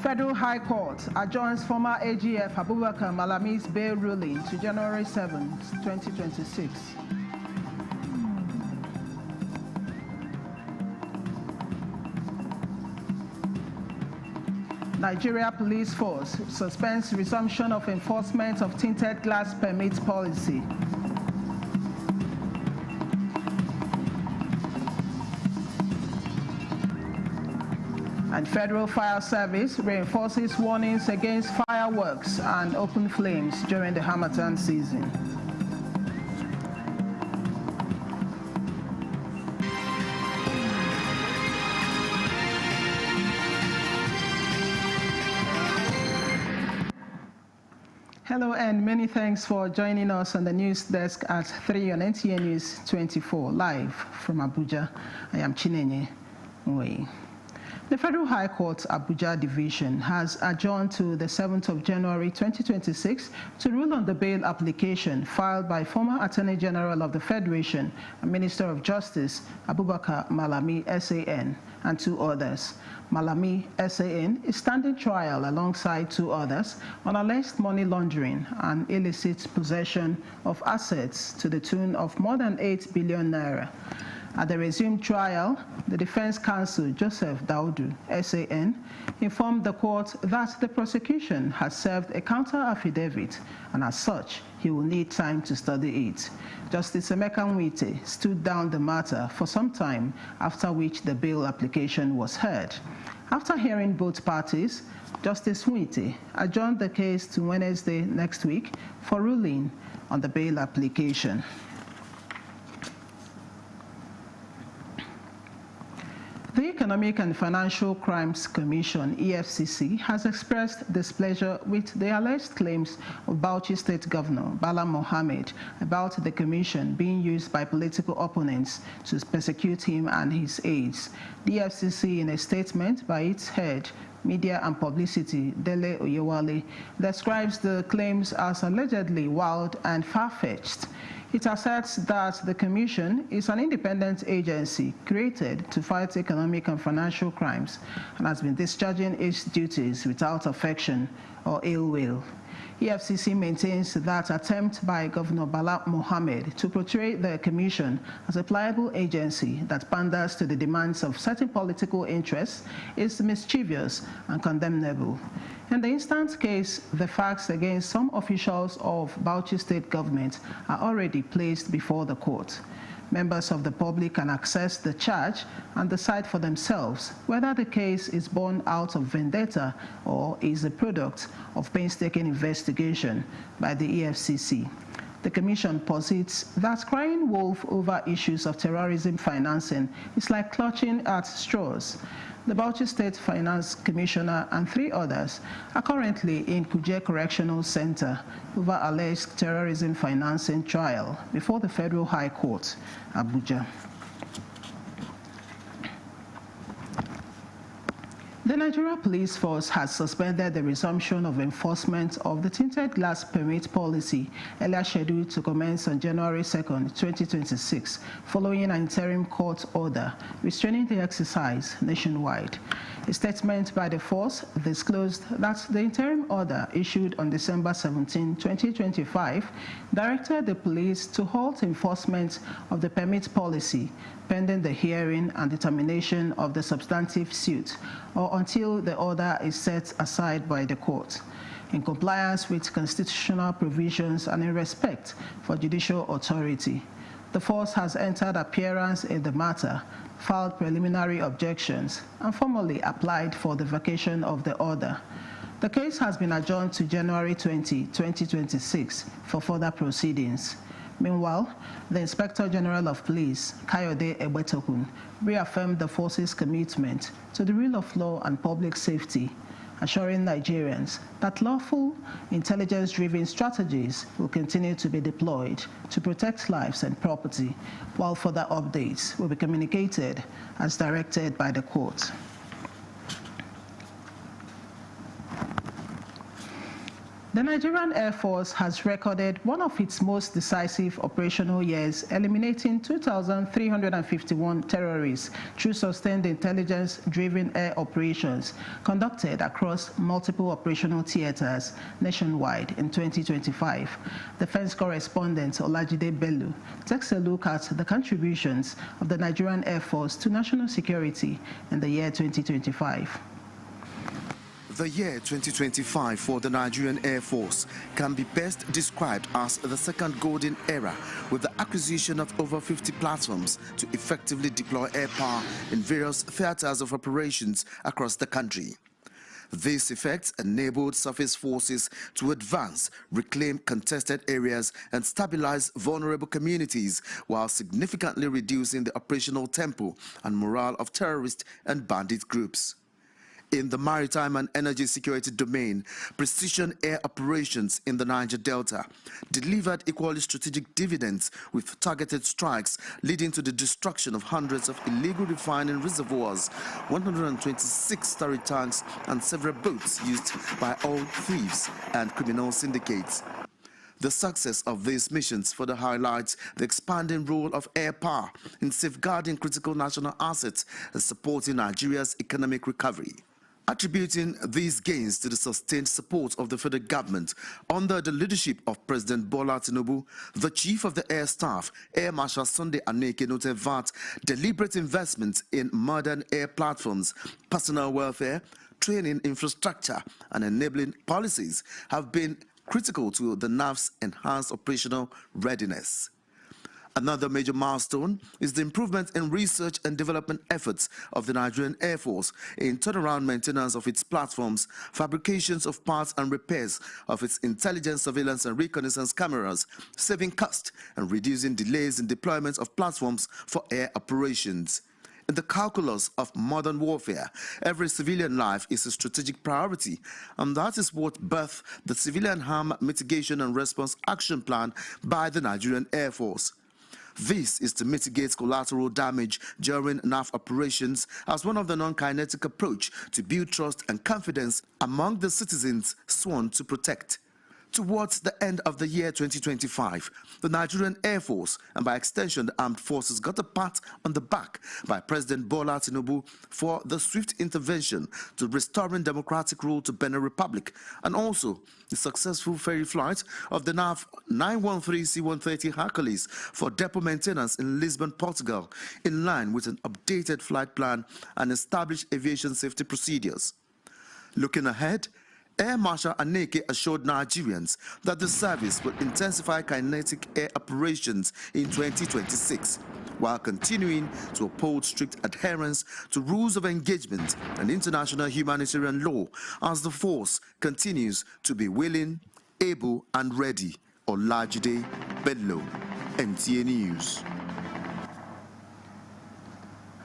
Federal High Court adjourns former AGF Abubakar Malami's bail ruling to January 7, 2026. Nigeria Police Force suspends resumption of enforcement of tinted glass permit policy. And Federal Fire Service reinforces warnings against fireworks and open flames during the Harmattan season. Hello and many thanks for joining us on the news desk at 3 on NTA News 24, live from Abuja. I am Chinenye Nwei. The Federal High Court Abuja Division has adjourned to the 7th of January 2026 to rule on the bail application filed by former Attorney General of the Federation and Minister of Justice Abubakar Malami SAN and 2 others. Malami SAN is standing trial alongside 2 others on alleged money laundering and illicit possession of assets to the tune of more than 8 billion naira. At the resumed trial, the defense counsel, Joseph Daudu, SAN, informed the court that the prosecution has served a counter-affidavit, and as such, he will need time to study it. Justice Emeka Nwite stood down the matter for some time, after which the bail application was heard. After hearing both parties, Justice Nwite adjourned the case to Wednesday next week for ruling on the bail application. The Economic and Financial Crimes Commission, EFCC, has expressed displeasure with the alleged claims of Bauchi State Governor Bala Mohammed about the commission being used by political opponents to persecute him and his aides. The EFCC, in a statement by its head, Media and Publicity, Dele Oyewale, describes the claims as allegedly wild and far-fetched. It asserts that the Commission is an independent agency created to fight economic and financial crimes and has been discharging its duties without affection or ill will. EFCC maintains that attempt by Governor Bala Mohammed to portray the Commission as a pliable agency that panders to the demands of certain political interests is mischievous and condemnable. In the instant case, the facts against some officials of Bauchi State government are already placed before the court. Members of the public can access the charge and decide for themselves whether the case is born out of vendetta or is a product of painstaking investigation by the EFCC. The Commission posits that crying wolf over issues of terrorism financing is like clutching at straws. The Bauchi State Finance Commissioner and 3 others are currently in Kuje Correctional Center over alleged terrorism financing trial before the Federal High Court, Abuja. The Nigeria Police Force has suspended the resumption of enforcement of the tinted glass permit policy earlier scheduled to commence on January 2, 2026, following an interim court order restraining the exercise nationwide. A statement by the force disclosed that the interim order issued on December 17, 2025, directed the police to halt enforcement of the permit policy pending the hearing and determination of the substantive suit, or until the order is set aside by the court. In compliance with constitutional provisions and in respect for judicial authority, the force has entered appearance in the matter, filed preliminary objections, and formally applied for the vacation of the order. The case has been adjourned to January 20, 2026 for further proceedings. Meanwhile, the Inspector General of Police, Kayode Egbetokun, reaffirmed the force's commitment to the rule of law and public safety, assuring Nigerians that lawful, intelligence-driven strategies will continue to be deployed to protect lives and property, while further updates will be communicated as directed by the court. The Nigerian Air Force has recorded one of its most decisive operational years, eliminating 2,351 terrorists through sustained intelligence-driven air operations conducted across multiple operational theaters nationwide in 2025. Defense correspondent Olajide Bello takes a look at the contributions of the Nigerian Air Force to national security in the year 2025. The year 2025 for the Nigerian Air Force can be best described as the second golden era, with the acquisition of over 50 platforms to effectively deploy air power in various theaters of operations across the country. These effects enabled surface forces to advance, reclaim contested areas, and stabilize vulnerable communities, while significantly reducing the operational tempo and morale of terrorist and bandit groups. In the maritime and energy security domain, precision air operations in the Niger Delta delivered equally strategic dividends, with targeted strikes leading to the destruction of hundreds of illegal refining reservoirs, 126 storage tanks, and several boats used by oil thieves and criminal syndicates. The success of these missions further highlights the expanding role of air power in safeguarding critical national assets and supporting Nigeria's economic recovery. Attributing these gains to the sustained support of the federal government under the leadership of President Bola Tinubu, the Chief of the Air Staff, Air Marshal Sunday Aneke, noted that deliberate investments in modern air platforms, personnel welfare, training infrastructure, and enabling policies have been critical to the NAF's enhanced operational readiness. Another major milestone is the improvement in research and development efforts of the Nigerian Air Force in turnaround maintenance of its platforms, fabrications of parts and repairs of its intelligence, surveillance and reconnaissance cameras, saving cost and reducing delays in deployment of platforms for air operations. In the calculus of modern warfare, every civilian life is a strategic priority, and that is what birthed the Civilian Harm Mitigation and Response Action Plan by the Nigerian Air Force. This is to mitigate collateral damage during NAF operations as one of the non-kinetic approach to build trust and confidence among the citizens sworn to protect. Towards the end of the year 2025, the Nigerian Air Force, and by extension the armed forces, got a pat on the back by President Bola Tinubu for the swift intervention to restoring democratic rule to Benin Republic, and also the successful ferry flight of the NAF 913 C-130 Hercules for depot maintenance in Lisbon, Portugal, in line with an updated flight plan and established aviation safety procedures. Looking ahead, Air Marshal Aneke assured Nigerians that the service will intensify kinetic air operations in 2026, while continuing to uphold strict adherence to rules of engagement and international humanitarian law as the force continues to be willing, able and ready. Olajide Bello, NTA News.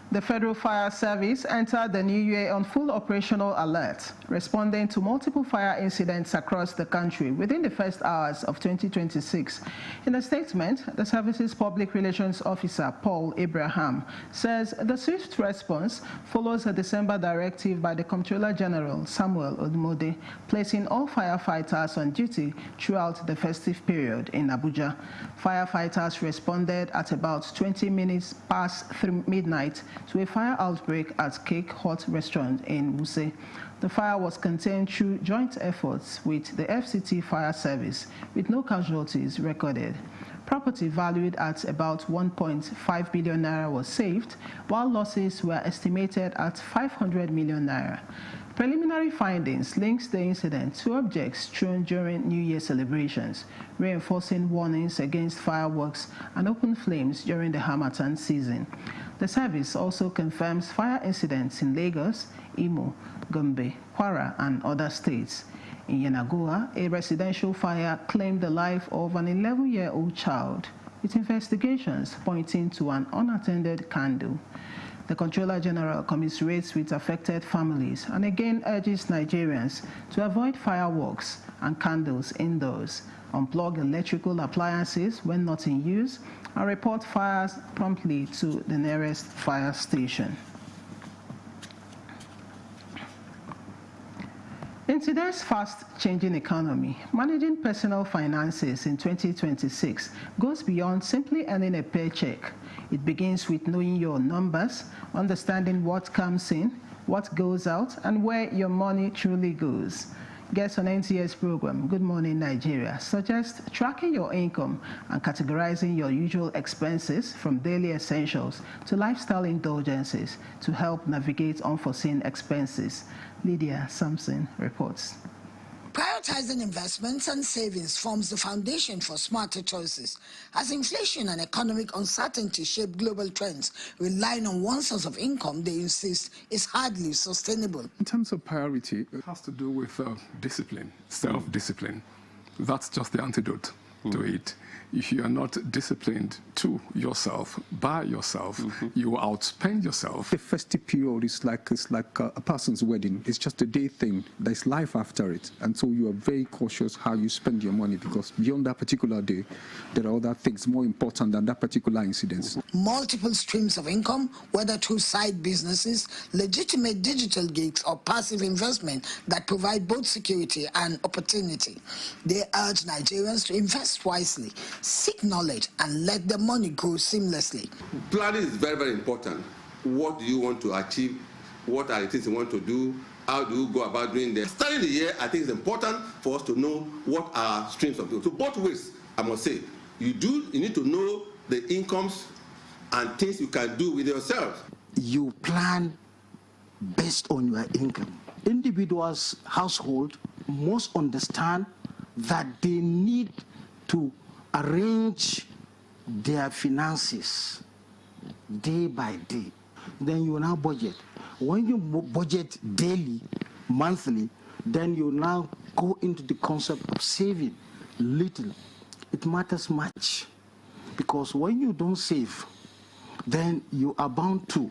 The Federal Fire Service entered the new year on full operational alert, responding to multiple fire incidents across the country within the first hours of 2026. In a statement, the service's public relations officer, Paul Abraham, says the swift response follows a December directive by the Comptroller General, Samuel Odumode, placing all firefighters on duty throughout the festive period in Abuja. Firefighters responded at about 20 minutes past midnight to a fire outbreak at Cake Hot Restaurant in Wuse. The fire was contained through joint efforts with the FCT Fire Service, with no casualties recorded. Property valued at about 1.5 billion naira was saved, while losses were estimated at 500 million naira. Preliminary findings links the incident to objects thrown during New Year celebrations, reinforcing warnings against fireworks and open flames during the Harmattan season. The service also confirms fire incidents in Lagos, Imo, Gombe, Kwara, and other states. In Yenagoa, a residential fire claimed the life of an 11-year-old child, with investigations pointing to an unattended candle. The Comptroller General commiserates with affected families and again urges Nigerians to avoid fireworks and candles indoors, unplug electrical appliances when not in use, and report fires promptly to the nearest fire station. In In today's fast-changing economy, managing personal finances in 2026 goes beyond simply earning a paycheck. It begins with knowing your numbers, understanding what comes in, what goes out, and where your money truly goes. Guests on NTS program, Good Morning Nigeria, suggest tracking your income and categorizing your usual expenses from daily essentials to lifestyle indulgences to help navigate unforeseen expenses. Lydia Sampson reports. Prioritizing investments and savings forms the foundation for smarter choices. As inflation and economic uncertainty shape global trends, relying on one source of income, they insist, is hardly sustainable. In terms of priority, it has to do with discipline, self-discipline. That's just the antidote to it. If you are not disciplined to yourself, by yourself, you will outspend yourself. The festive period is like a person's wedding. It's just a day thing. There's life after it. And so you are very cautious how you spend your money, because beyond that particular day, there are other things more important than that particular incident. Multiple streams of income, whether through side businesses, legitimate digital gigs, or passive investment that provide both security and opportunity. They urge Nigerians to invest wisely, seek knowledge, and let the money grow seamlessly. Planning is very, very important. What do you want to achieve? What are the things you want to do? How do you go about doing that? Starting the year, I think it's important for us to know what are streams of income. So both ways, I must say, you need to know the incomes and things you can do with yourself. You plan based on your income. Individuals, household must understand that they need to arrange their finances day by day. Then you now budget. When you budget daily, monthly, then you now go into the concept of saving little. It matters much, because when you don't save, then you are bound to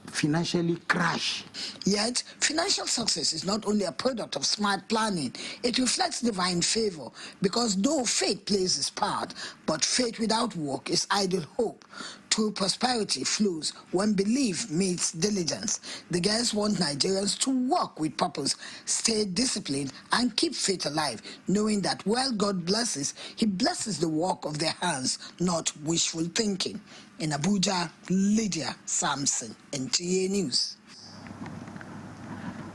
financially crash. Yet, financial success is not only a product of smart planning, it reflects divine favor, because though faith plays its part, but faith without work is idle hope. True prosperity flows when belief meets diligence. The guests want Nigerians to work with purpose, stay disciplined, and keep faith alive, knowing that while God blesses, He blesses the work of their hands, not wishful thinking. In Abuja, Lydia Sampson, NTA News.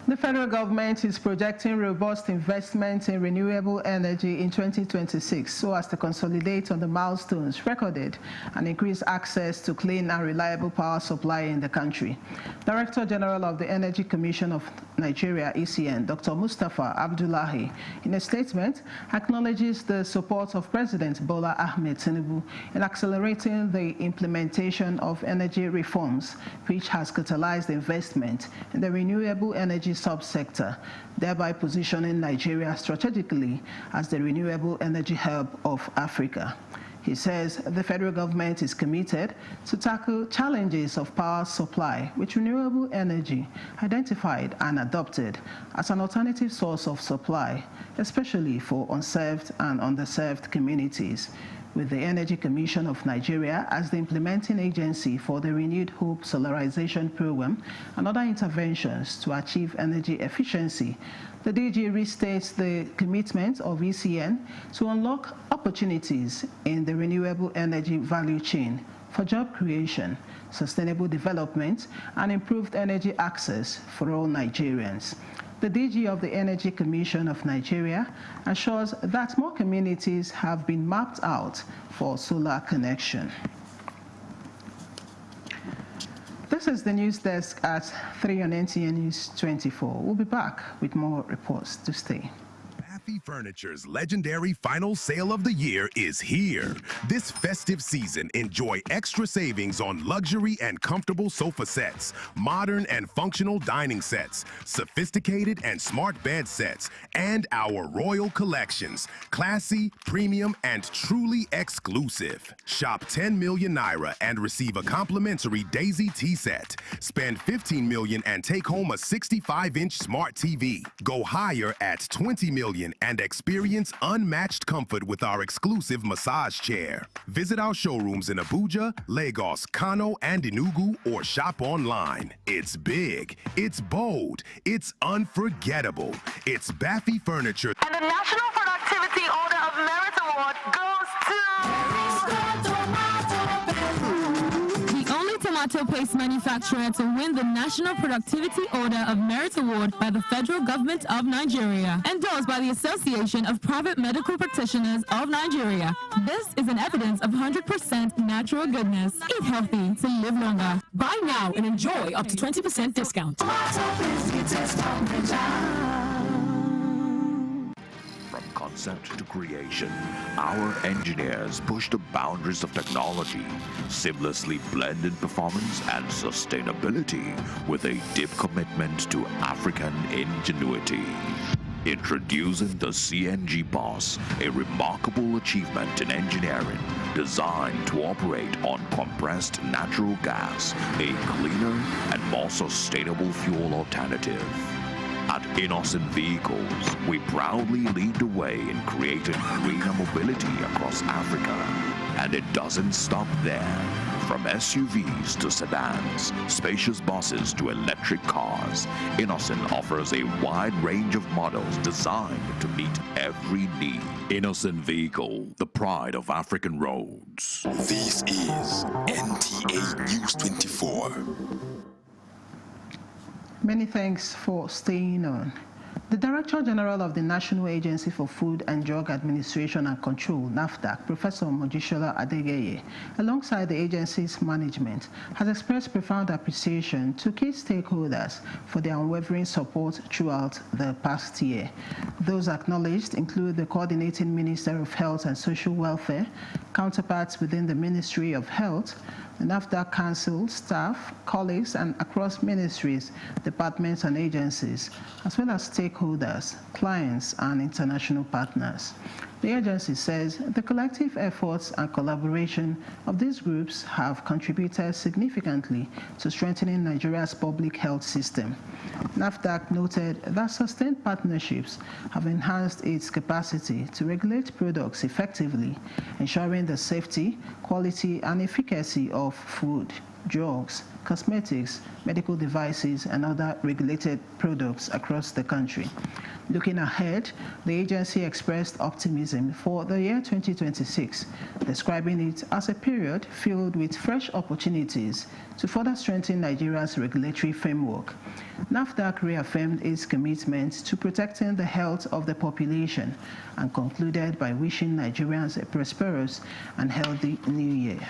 The federal government is projecting robust investment in renewable energy in 2026 so as to consolidate on the milestones recorded and increase access to clean and reliable power supply in the country. Director General of the Energy Commission of Nigeria, ECN, Dr. Mustafa Abdullahi, in a statement, acknowledges the support of President Bola Ahmed Tinubu in accelerating the implementation of energy reforms, which has catalyzed investment in the renewable energy subsector, thereby positioning Nigeria strategically as the renewable energy hub of Africa. He says the federal government is committed to tackle challenges of power supply with renewable energy identified and adopted as an alternative source of supply, especially for unserved and underserved communities, with the Energy Commission of Nigeria as the implementing agency for the Renewed Hope Solarization Program and other interventions to achieve energy efficiency. The DG restates the commitment of ECN to unlock opportunities in the renewable energy value chain for job creation, sustainable development, and improved energy access for all Nigerians. The DG of the Energy Commission of Nigeria assures that more communities have been mapped out for solar connection. This is the news desk at 3 on NTN News 24. We'll be back with more reports to stay. Furniture's legendary final sale of the year is here. This festive season, enjoy extra savings on luxury and comfortable sofa sets, modern and functional dining sets, sophisticated and smart bed sets, and our royal collections, classy, premium, and truly exclusive. Shop 10 million naira and receive a complimentary Daisy tea set. Spend 15 million and take home a 65-inch smart TV. Go higher at 20 million and experience unmatched comfort with our exclusive massage chair. Visit our showrooms in Abuja, Lagos, Kano, and Enugu, or shop online. It's big, it's bold, it's unforgettable. It's Baffy Furniture. And the National Productivity Order of Merit Award goes to... The only tomato paste manufacturer to win the National Productivity Order of Merit Award by the Federal Government of Nigeria, endorsed by the Association of Private Medical Practitioners of Nigeria. This is an evidence of 100% natural goodness. Eat healthy to live longer. Buy now and enjoy up to 20% discount. From concept to creation, our engineers push the boundaries of technology, seamlessly blended performance and sustainability with a deep commitment to African ingenuity. Introducing the CNG Boss, a remarkable achievement in engineering designed to operate on compressed natural gas, a cleaner and more sustainable fuel alternative. At Innocent Vehicles, we proudly lead the way in creating greener mobility across Africa. And it doesn't stop there. From SUVs to sedans, spacious buses to electric cars, Innocent offers a wide range of models designed to meet every need. Innocent Vehicle, the pride of African roads. This is NTA News 24. Many thanks for staying on. The Director General of the National Agency for Food and Drug Administration and Control, NAFDAC, Professor Mojisola Adegeye, alongside the agency's management, has expressed profound appreciation to key stakeholders for their unwavering support throughout the past year. Those acknowledged include the Coordinating Minister of Health and Social Welfare, counterparts within the Ministry of Health, the NAFDAC Council, staff, colleagues, and across ministries, departments, and agencies, as well as stakeholders, clients, and international partners. The agency says the collective efforts and collaboration of these groups have contributed significantly to strengthening Nigeria's public health system. NAFDAC noted that sustained partnerships have enhanced its capacity to regulate products effectively, ensuring the safety, quality, and efficacy of food, drugs, cosmetics, medical devices, and other regulated products across the country. Looking ahead, the agency expressed optimism for the year 2026, describing it as a period filled with fresh opportunities to further strengthen Nigeria's regulatory framework. NAFDAC reaffirmed its commitment to protecting the health of the population and concluded by wishing Nigerians a prosperous and healthy new year.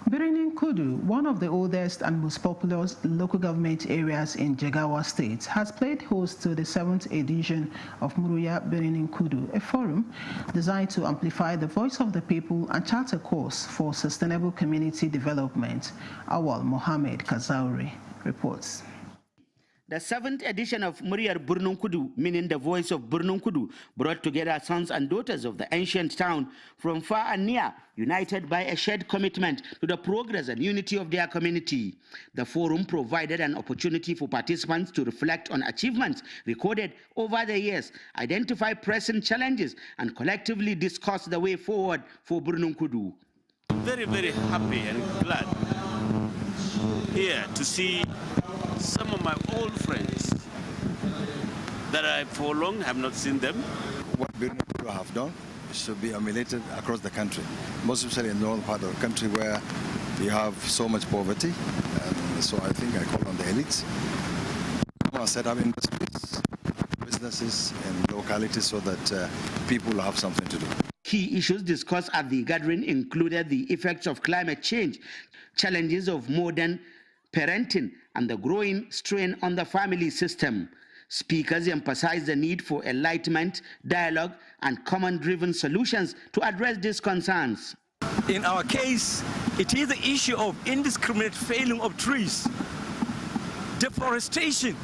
Birnin Kudu, one of the oldest and most populous local government areas in Jigawa State, has played host to the 7th edition of Muruya Birnin Kudu, a forum designed to amplify the voice of the people and chart a course for sustainable community development. Awal Mohammed Kazauri reports. The 7th edition of Muryar Birnin Kudu, meaning the voice of Birnin Kudu, brought together sons and daughters of the ancient town from far and near, united by a shared commitment to the progress and unity of their community. The forum provided an opportunity for participants to reflect on achievements recorded over the years, identify present challenges, and collectively discuss the way forward for Birnin Kudu. Very, very happy and glad here to see some of my old friends that I for long have not seen them. What Birnin Kudu have done should be emulated across the country, most especially in the northern part of the country where you have so much poverty. And so I think I call on the elites to set up industries, businesses in localities so that people have something to do. Key issues discussed at the gathering included the effects of climate change, challenges of modern parenting, and the growing strain on the family system. Speakers emphasized the need for enlightenment, dialogue, and common-driven solutions to address these concerns. In our case, it is the issue of indiscriminate felling of trees, deforestation,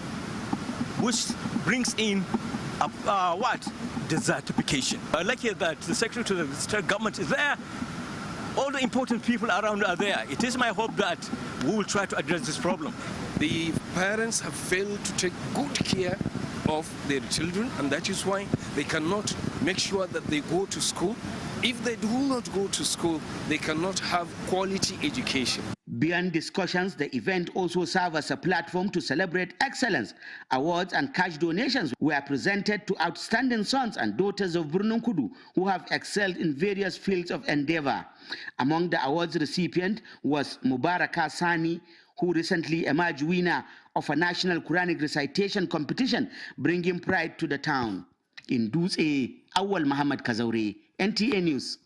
which brings in desertification. I like it that the Secretary to the State Government is there. All the important people around are there. It is my hope that we will try to address this problem. The parents have failed to take good care of their children, and that is why they cannot make sure that they go to school. If they do not go to school, they cannot have quality education. Beyond discussions, the event also served as a platform to celebrate excellence. Awards and cash donations were presented to outstanding sons and daughters of Burnunkudu who have excelled in various fields of endeavor. Among the awards recipient was Mubaraka Sani, who recently emerged winner of a national Quranic recitation competition, bringing pride to the town. In Dutse, Awal Muhammad Kazaure, NTA News.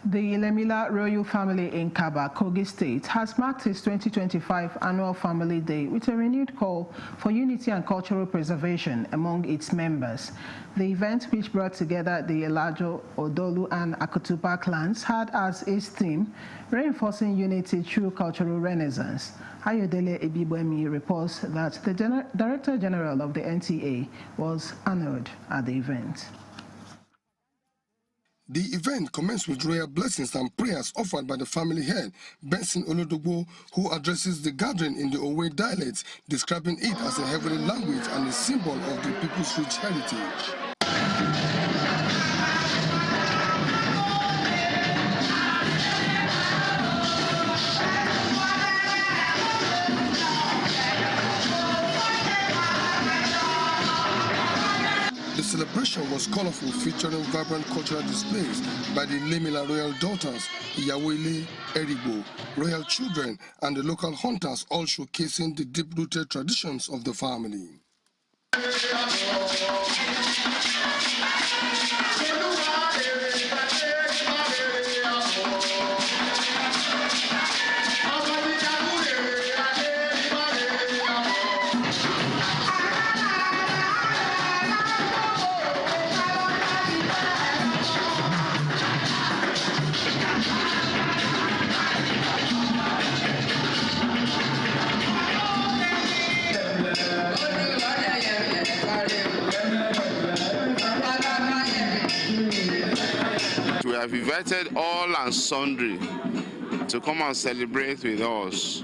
The Lemila royal family in Kaba, Kogi State, has marked its 2025 annual Family Day with a renewed call for unity and cultural preservation among its members. The event, which brought together the Elajo, Odolu, and Akutupa clans, had as its theme reinforcing unity through cultural renaissance. Ayodele Ebibwemi reports that the Director General of the NTA was honored at the event. The event commenced with royal blessings and prayers offered by the family head, Benson Olodogbo, who addresses the gathering in the Owe dialect, describing it as a heavenly language and a symbol of the people's rich heritage. The celebration was colorful, featuring vibrant cultural displays by the Lemila royal daughters, Iyawele, Eribo, royal children, and the local hunters, all showcasing the deep-rooted traditions of the family. We have invited all and sundry to come and celebrate with us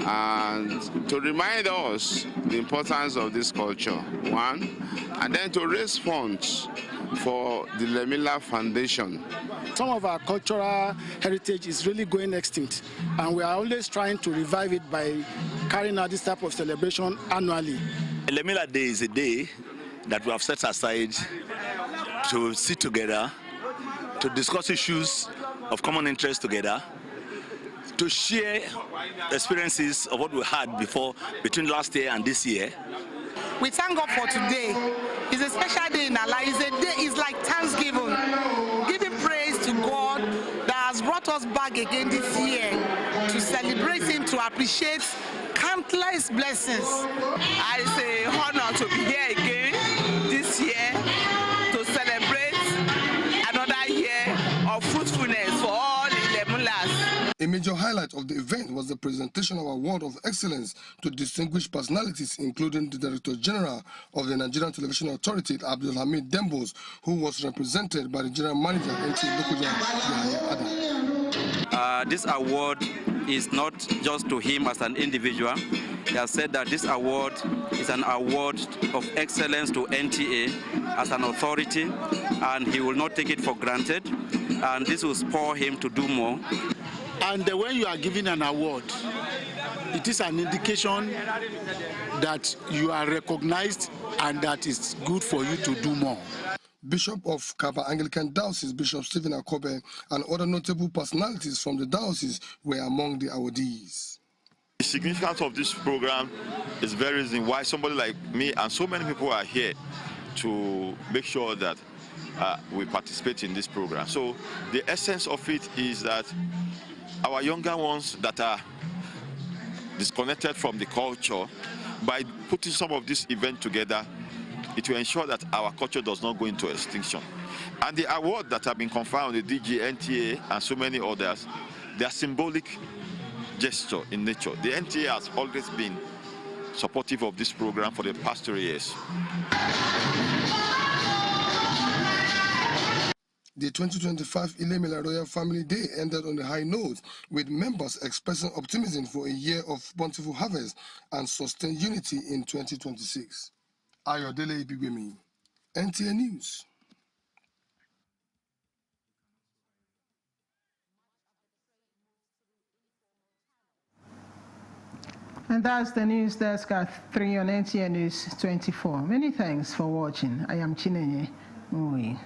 and to remind us the importance of this culture, one, and then to raise funds for the Lemila Foundation. Some of our cultural heritage is really going extinct, and we are always trying to revive it by carrying out this type of celebration annually. Lemila Day is a day that we have set aside to sit together, to discuss issues of common interest together, to share experiences of what we had before, between last year and this year. We thank God for today. It's a special day in our life. It's like Thanksgiving, giving praise to God that has brought us back again this year to celebrate Him, to appreciate countless blessings. It's an honor to be here again this year to celebrate another year of fruitfulness for all the Lemulas. A major highlight of the event was the presentation of Award of Excellence to distinguished personalities, including the Director General of the Nigerian Television Authority, Abdul Hamid Dembos, who was represented by the General Manager, NTA Lokoja Yahya Adam. This award is not just to him as an individual. He has said that this award is an award of excellence to NTA as an authority, and he will not take it for granted, and this will spur him to do more. And when you are given an award, it is an indication that you are recognized and that it's good for you to do more. Bishop of Kaba Anglican Diocese, Bishop Stephen Akobe, and other notable personalities from the diocese were among the awardees. The significance of this program is very reason why somebody like me and so many people are here to make sure that we participate in this program. So the essence of it is that our younger ones that are disconnected from the culture, by putting some of this event together, it will ensure that our culture does not go into extinction. And the award that have been conferred on the DG, NTA, and so many others, they are symbolic gesture in nature. The NTA has always been supportive of this program for the past 3 years. The 2025 Ilemela Royal Family Day ended on a high note, with members expressing optimism for a year of bountiful harvest and sustained unity in 2026. Ayodele Ibibemi, NTA News. And that's the news desk at 3 on NTA News 24. Many thanks for watching. I am Chinenye Mui.